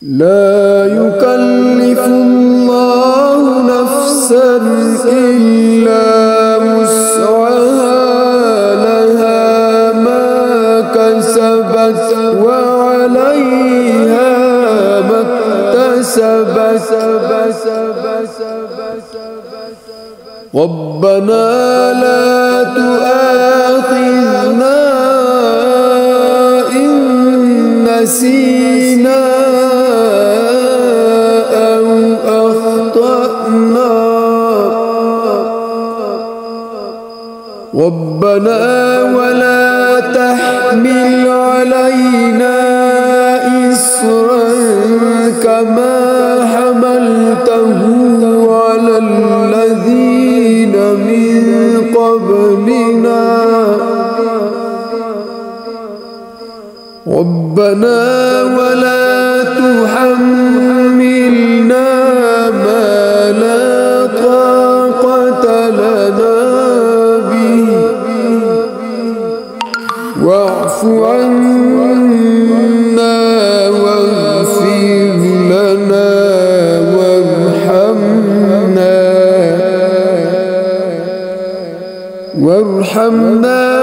لا يكلف الله نفسا إلا وسعها، لها ما كسبت وعليها ما اكتسبت. ربنا لا تؤاخذنا إن نسينا أو أخطأنا. ربنا ولا تحمل علينا إصرا كما حملته على الذين من قبلنا. ربنا ولا تحملنا ما لا طاقة لنا به، واعف عنا واغفر لنا وارحمنا